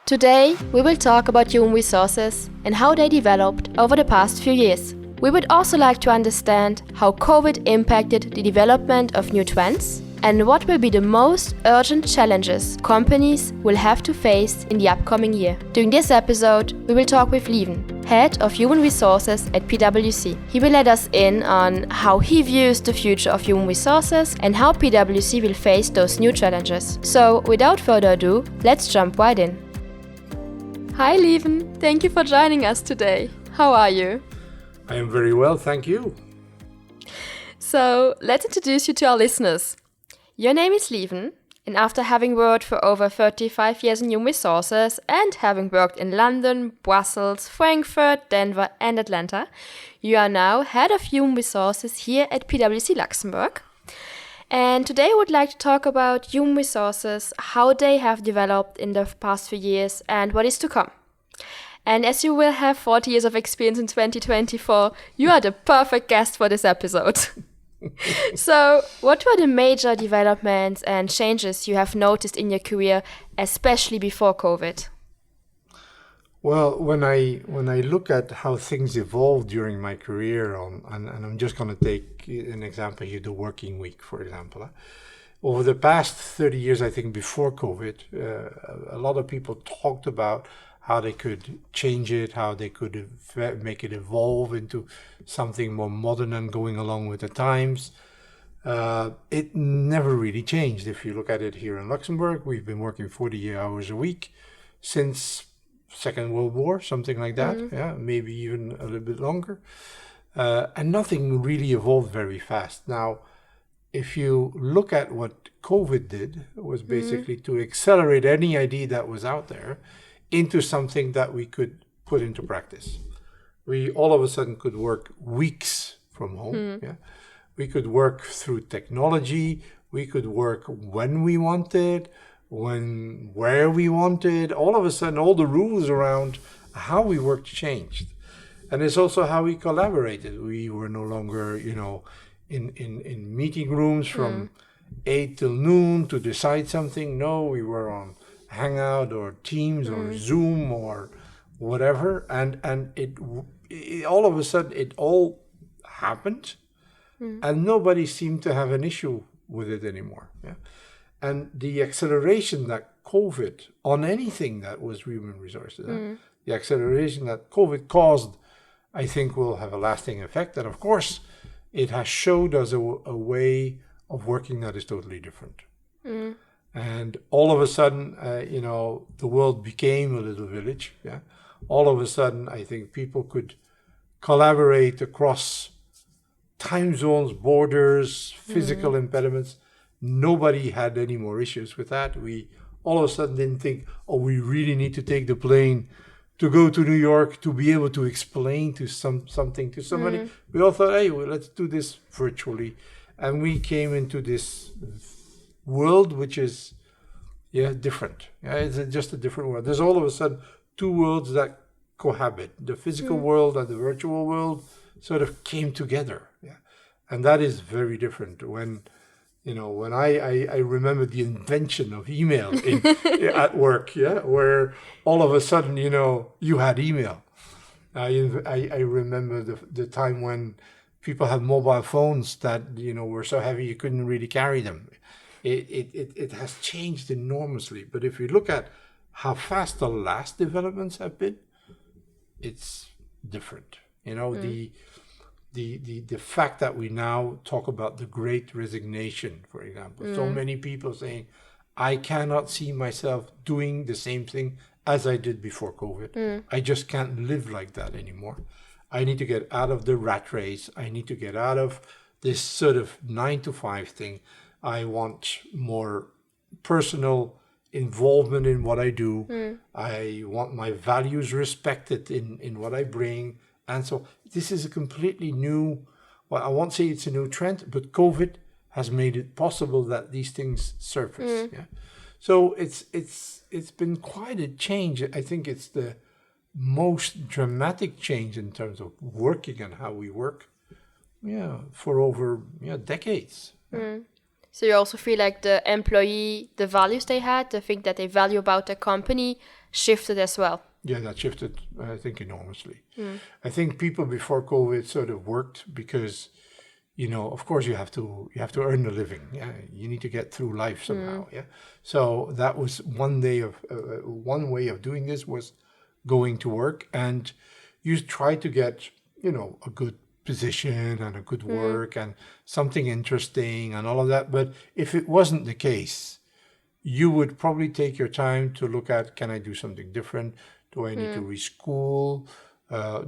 Today, we will talk about human resources and how they developed over the past few years. We would also like to understand how COVID impacted the development of new trends and what will be the most urgent challenges companies will have to face in the upcoming year. During this episode, we will talk with Lieven, Head of Human Resources at PwC. He will let us in on how he views the future of human resources and how PwC will face those new challenges. So, without further ado, let's jump right in. Hi Lieven, thank you for joining us today. How are you? I am very well, thank you. So, let's introduce you to our listeners. Your name is Lieven, and after having worked for over 35 years in human resources and having worked in London, Brussels, Frankfurt, Denver and Atlanta, you are now Head of Human Resources here at PwC Luxembourg. And today I would like to talk about human resources, how they have developed in the past few years and what is to come. And as you will have 40 years of experience in 2024, you are the perfect guest for this episode. So, what were the major developments and changes you have noticed in your career, especially before COVID? Well, when I look at how things evolved during my career, and I'm just going to take an example here, the working week, for example. Over the past 30 years, I think before COVID, a lot of people talked about how they could change it, how they could make it evolve into something more modern and going along with the times. It never really changed. If you look at it here in Luxembourg, we've been working 40 hours a week since Second World War, something like that, yeah, maybe even a little bit longer. And nothing really evolved very fast. Now, if you look at what COVID did, it was basically to accelerate any idea that was out there into something that we could put into practice. We all of a sudden could work weeks from home. Yeah, we could work through technology. We could work when we wanted, where we wanted. All of a sudden, all the rules around how we worked changed. And it's also how we collaborated. We were no longer, in meeting rooms from 8 till noon to decide something. No, we were on Hangout or Teams or Zoom or whatever. And it all of a sudden, it all happened. And nobody seemed to have an issue with it anymore. Yeah. And the acceleration that COVID, on anything that was human resources, the acceleration that COVID caused, I think will have a lasting effect. And of course, it has showed us a way of working that is totally different. And all of a sudden, the world became a little village. Yeah. All of a sudden, I think people could collaborate across time zones, borders, physical impediments. Nobody had any more issues with that. We all of a sudden didn't think, we really need to take the plane to go to New York to be able to explain to something to somebody. We all thought, let's do this virtually. And we came into this world which is, different. Yeah, it's just a different world. There's all of a sudden two worlds that cohabit. The physical world and the virtual world sort of came together. Yeah. And that is very different. When I remember the invention of email at work, where all of a sudden, you had email. I remember the time when people had mobile phones that, were so heavy you couldn't really carry them. It has changed enormously. But if you look at how fast the last developments have been, it's different. The fact that we now talk about the Great Resignation, for example. So many people saying, I cannot see myself doing the same thing as I did before COVID. I just can't live like that anymore. I need to get out of the rat race. I need to get out of this sort of 9 to 5 thing. I want more personal involvement in what I do. I want my values respected in what I bring. And so this is a completely new, I won't say it's a new trend, but COVID has made it possible that these things surface. Yeah. So it's been quite a change. I think it's the most dramatic change in terms of working and how we work, for over decades. So you also feel like the employee, the values they had, the thing that they value about the company shifted as well. Yeah, that shifted, I think, enormously. I think people before COVID sort of worked because, of course you have to earn a living. Yeah, you need to get through life somehow. Yeah, so that was one way of doing this was going to work, and you try to get a good position and a good work and something interesting and all of that. But if it wasn't the case, you would probably take your time to look at, can I do something different? Do I need to reschool?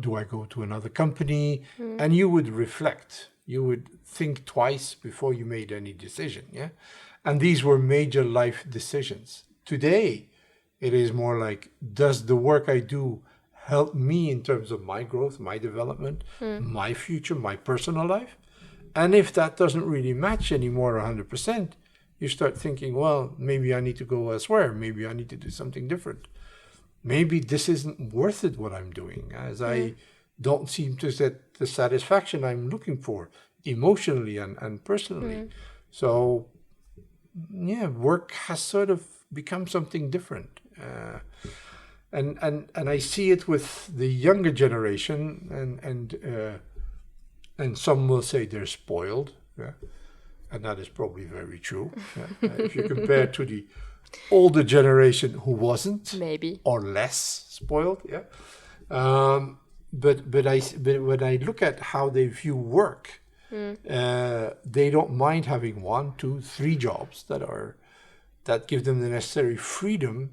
Do I go to another company? And you would reflect. You would think twice before you made any decision. Yeah. And these were major life decisions. Today, it is more like, does the work I do help me in terms of my growth, my development, my future, my personal life? And if that doesn't really match anymore 100%, you start thinking, well, maybe I need to go elsewhere. Maybe I need to do something different. Maybe this isn't worth it, what I'm doing, as I don't seem to get the satisfaction I'm looking for emotionally and personally. So, yeah, work has sort of become something different. And I see it with the younger generation, and some will say they're spoiled, yeah, and that is probably very true. Yeah. If you compare to the older generation who wasn't, Maybe. or less spoiled, yeah. But when I look at how they view work, they don't mind having 1, 2, 3 jobs that give them the necessary freedom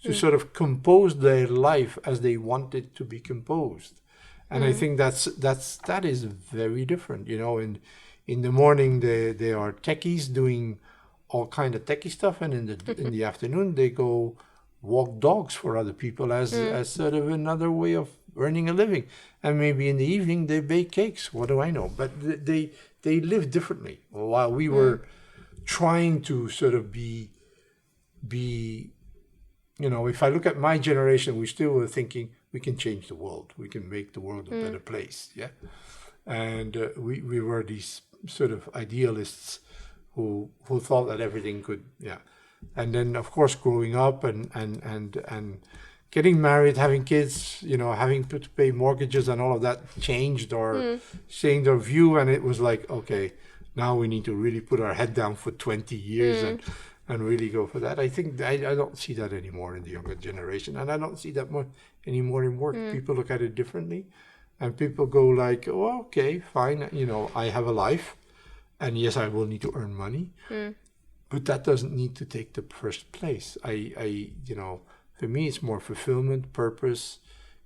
to sort of compose their life as they want it to be composed. And I think that is very different. In the morning they are techies doing all kind of techie stuff, and in the afternoon they go walk dogs for other people as sort of another way of earning a living. And maybe in the evening they bake cakes. What do I know? But they live differently. While we were trying to sort of be. If I look at my generation, we still were thinking we can change the world. We can make the world a better place. Yeah. And we were these sort of idealists who thought that everything could, yeah. And then, of course, growing up and getting married, having kids, having to pay mortgages and all of that changed our view. And it was like, okay, now we need to really put our head down for 20 years and really go for that. I think I don't see that anymore in the younger generation. And I don't see that much anymore in work. People look at it differently. And people go like, oh, okay, fine. I have a life. And yes, I will need to earn money. But that doesn't need to take the first place. For me, it's more fulfillment, purpose,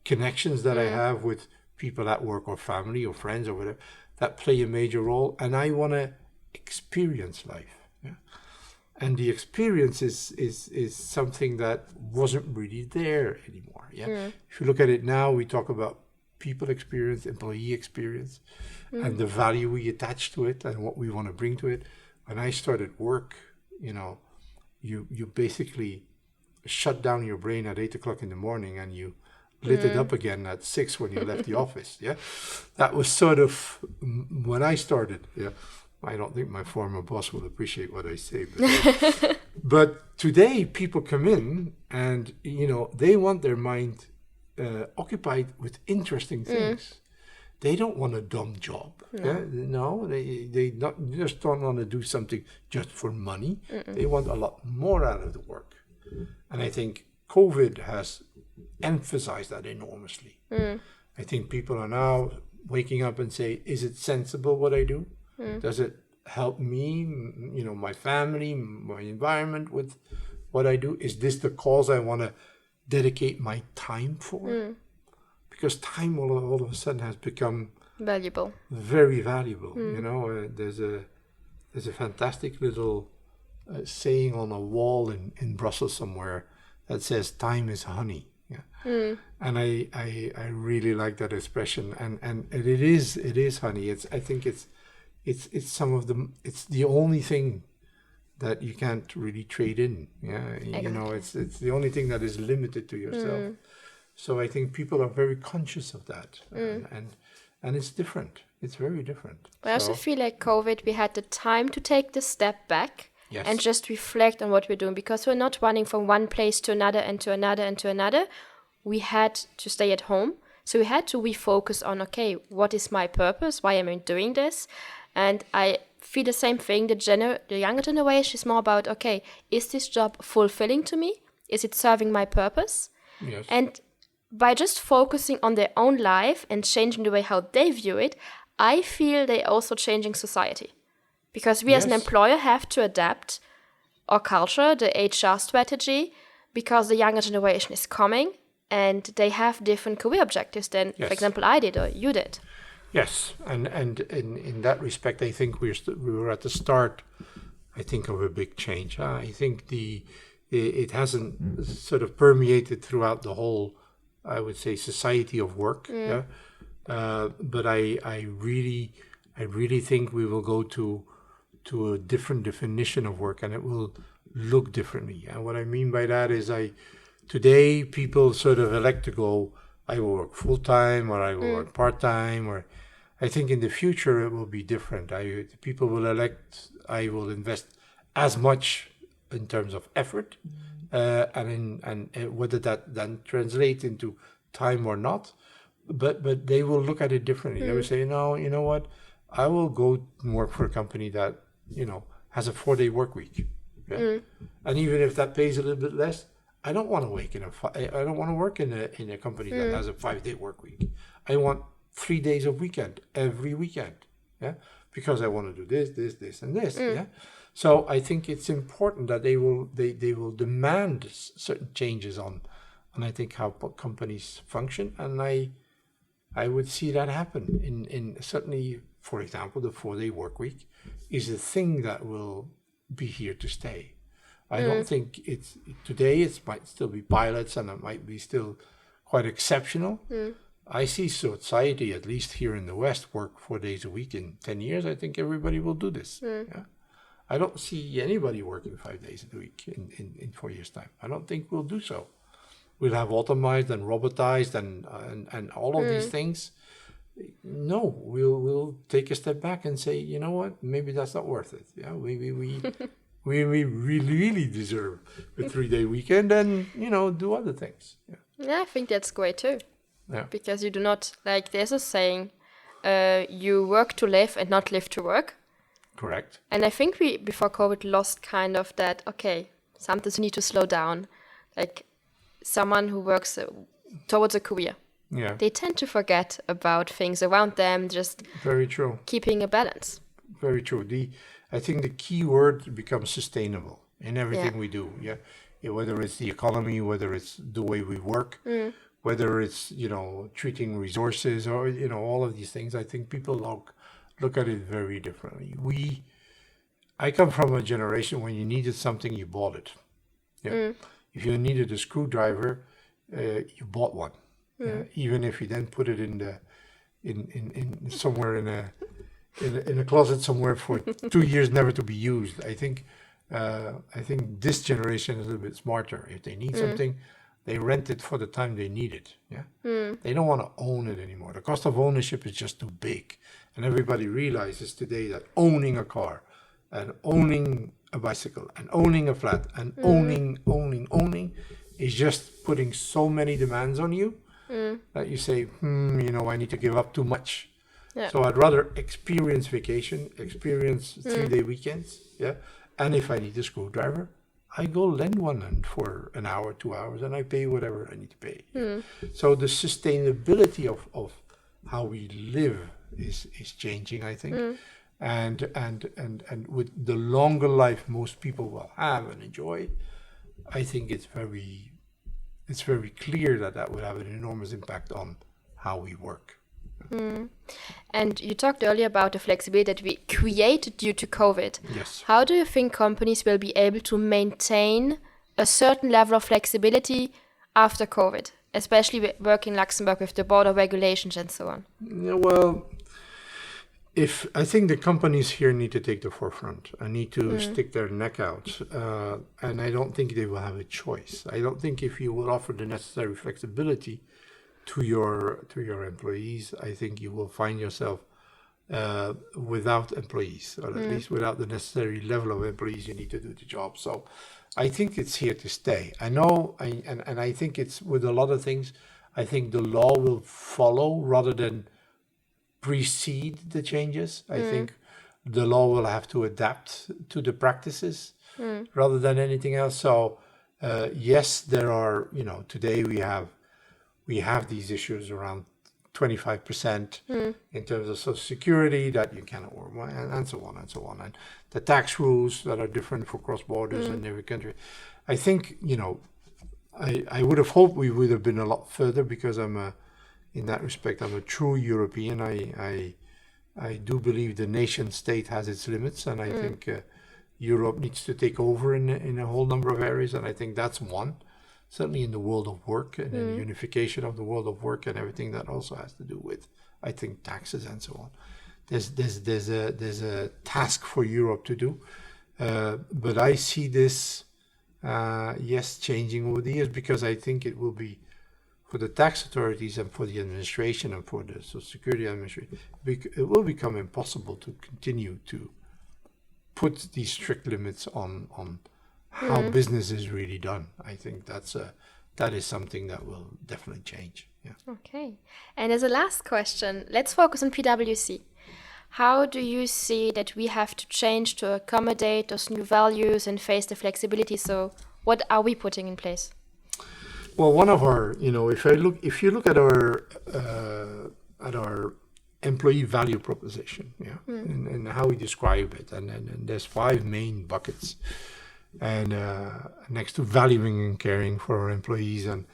connections that I have with people at work or family or friends or whatever that play a major role. And I want to experience life. Yeah? And the experience is something that wasn't really there anymore. Yeah. If you look at it now, we talk about people experience, employee experience, and the value we attach to it and what we want to bring to it. When I started work, you basically shut down your brain at 8 o'clock in the morning and you lit it up again at 6 when you left the office. Yeah, that was sort of when I started. Yeah. I don't think my former boss will appreciate what I say. But today, people come in and, they want their mind occupied with interesting things. They don't want a dumb job. No, yeah? No, they just don't want to do something just for money. They want a lot more out of the work. And I think COVID has emphasized that enormously. I think people are now waking up and say, is it sensible what I do? Does it help me, my family, my environment with what I do? Is this the cause I want to dedicate my time for? Because time all of a sudden has become valuable, very valuable. There's a fantastic little saying on a wall in Brussels somewhere that says time is honey. Yeah. And I really like that expression, and it is honey. I think it's the only thing that you can't really trade in. Yeah, it's the only thing that is limited to yourself. So I think people are very conscious of that, and it's different. It's very different. I also feel like COVID, we had the time to take the step back Yes. and just reflect on what we're doing, because we're not running from one place to another and to another and to another. We had to stay at home. So we had to refocus on, okay, what is my purpose? Why am I doing this? And I feel the same thing. The younger generation is more about, okay, is this job fulfilling to me? Is it serving my purpose? Yes. And by just focusing on their own life and changing the way how they view it, I feel they're also changing society. Because we as an Yes. employer have to adapt our culture, the HR strategy, because the younger generation is coming and they have different career objectives than, Yes. for example, I did or you did. Yes, and in that respect, I think we were at the start, I think, of a big change. I think it hasn't sort of permeated throughout the whole, I would say, society of work. Yeah, but I really think we will go to a different definition of work, and it will look differently. And what I mean by that is, today people sort of elect to go, I will work full time or I will work part time, or I think in the future it will be different. People will elect, I will invest as much in terms of effort, and whether that then translates into time or not, but they will look at it differently. They will say, no, you know what, I will go work for a company that has a 4-day work week, yeah? And even if that pays a little bit less, I don't want to I don't want to work in a company that has a 5-day work week. I want 3 days of weekend every weekend, yeah, because I want to do this, and this, yeah. So I think it's important that they will demand certain changes on I think how companies function, and I would see that happen in certainly, for example, the 4-day work week is a thing that will be here to stay. I don't think today it might still be pilots and it might be still quite exceptional. I see society, at least here in the West, work 4 days a week in 10 years. I think everybody will do this. Yeah? I don't see anybody working 5 days a week in 4 years' time. I don't think we'll do so. We'll have automized and robotized and all of these things. No, we'll take a step back and say, you know what, maybe that's not worth it. Yeah, we really deserve a 3-day weekend and do other things. Yeah, I think that's great too. Yeah. Because you do not, like there's a saying, you work to live and not live to work. Correct. And I think we, before COVID, lost kind of that, okay, sometimes you need to slow down. Like someone who works towards a career. Yeah. They tend to forget about things around them, just very true. Keeping a balance. Very true. I think the key word becomes sustainable in everything we do. Yeah. Whether it's the economy, whether it's the way we work, whether it's, treating resources or, all of these things. I think people look at it very differently. I come from a generation when you needed something, you bought it. Yeah. If you needed a screwdriver, you bought one. Even if you then put it in somewhere in a closet somewhere for 2 years, never to be used. I think this generation is a little bit smarter. If they need something, they rent it for the time they need it. Yeah, they don't want to own it anymore. The cost of ownership is just too big, and everybody realizes today that owning a car, and owning a bicycle, and owning a flat, and owning is just putting so many demands on you that you say, I need to give up too much. Yeah. So I'd rather experience vacation, experience 3-day weekends, yeah. And if I need a screwdriver, I go lend one for an hour, 2 hours, and I pay whatever I need to pay. Yeah. So the sustainability of how we live is changing, I think. And with the longer life most people will have and enjoy, I think it's very clear that would have an enormous impact on how we work. And you talked earlier about the flexibility that we created due to COVID. Yes. How do you think companies will be able to maintain a certain level of flexibility after COVID, especially working in Luxembourg with the border regulations and so on? Yeah, well, I think the companies here need to take the forefront and need to stick their neck out. And I don't think they will have a choice. I don't think if you will offer the necessary flexibility, to your employees, I think you will find yourself without employees, or at least without the necessary level of employees you need to do the job. So I think it's here to stay. I know, and I think it's with a lot of things, I think the law will follow rather than precede the changes. I think the law will have to adapt to the practices rather than anything else. So yes, there are, today we have these issues around 25% in terms of Social Security that you cannot work, and so on and so on, and the tax rules that are different for cross borders in every country. I think I would have hoped we would have been a lot further, because in that respect I'm a true European. I do believe the nation state has its limits, and I think Europe needs to take over in a whole number of areas, and I think that's one. Certainly in the world of work and in the unification of the world of work and everything that also has to do with, I think, taxes and so on. There's a task for Europe to do, but I see this, changing over the years, because I think it will be, for the tax authorities and for the administration and for the Social Security administration, it will become impossible to continue to put these strict limits on how business is really done. I think that is something that will definitely change. Yeah. Okay. And as a last question, let's focus on PwC. How do you see that we have to change to accommodate those new values and face the flexibility? So what are we putting in place? Well, one of our, if you look at our employee value proposition, and how we describe it, and there's 5 main buckets. And next to valuing and caring for our employees, and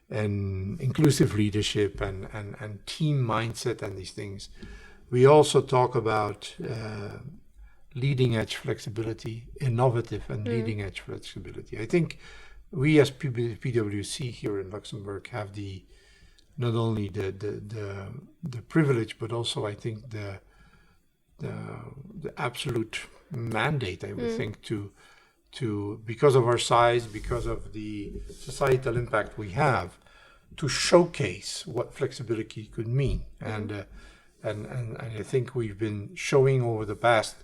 inclusive leadership and team mindset and these things, we also talk about leading edge flexibility, innovative and leading edge flexibility. I think we as PwC here in Luxembourg have not only the privilege, but also I think the absolute mandate, I would think, to because of our size, because of the societal impact we have, to showcase what flexibility could mean. And I think we've been showing over the past,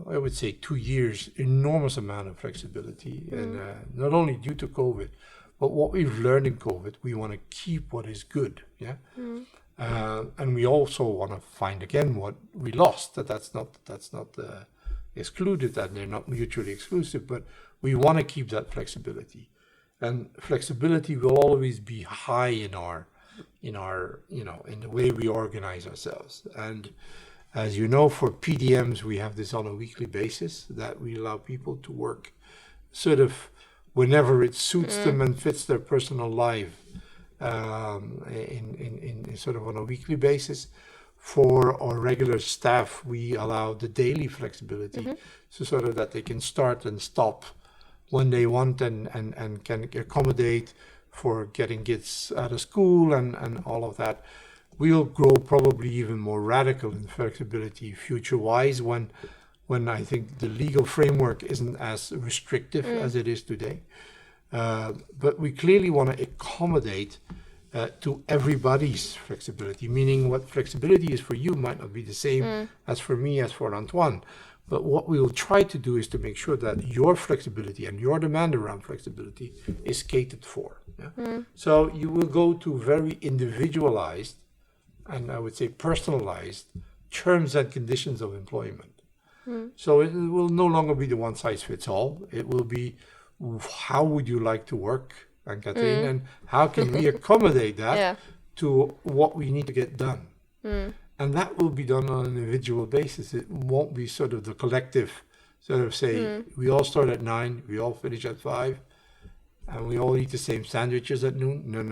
I would say 2 years, enormous amount of flexibility, and not only due to COVID, but what we've learned in COVID, we want to keep what is good, and we also want to find again what we lost. That's not excluded, that they're not mutually exclusive, but we want to keep that flexibility, and flexibility will always be high in the way we organize ourselves. And as you know, for PDMs, we have this on a weekly basis, that we allow people to work sort of whenever it suits them and fits their personal life, in sort of on a weekly basis. For our regular staff, we allow the daily flexibility, so sort of that they can start and stop when they want, and can accommodate for getting kids out of school and all of that. We'll grow probably even more radical in flexibility future-wise when I think the legal framework isn't as restrictive as it is today. But we clearly want to accommodate to everybody's flexibility, meaning what flexibility is for you might not be the same as for me, as for Antoine. But what we will try to do is to make sure that your flexibility and your demand around flexibility is catered for. So you will go to very individualized, and I would say personalized, terms and conditions of employment. So it will no longer be the one size fits all. It will be, how would you like to work, Anne-Catherine, and how can we accommodate that to what we need to get done? And that will be done on an individual basis. It won't be sort of the collective, sort of say, we all start at 9, we all finish at 5, and we all eat the same sandwiches at noon. No.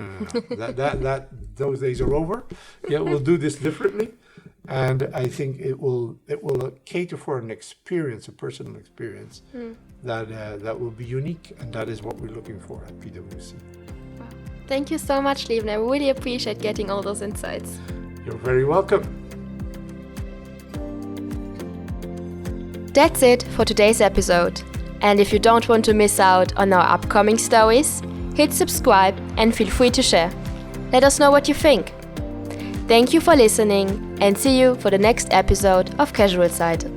Those days are over. We'll do this differently. And I think it will cater for an experience, a personal experience, that will be unique, and that is what we're looking for at PwC. Wow. Thank you so much, Lieven. I really appreciate getting all those insights. You're very welcome. That's it for today's episode. And if you don't want to miss out on our upcoming stories, hit subscribe and feel free to share. Let us know what you think. Thank you for listening and see you for the next episode of Casual Side.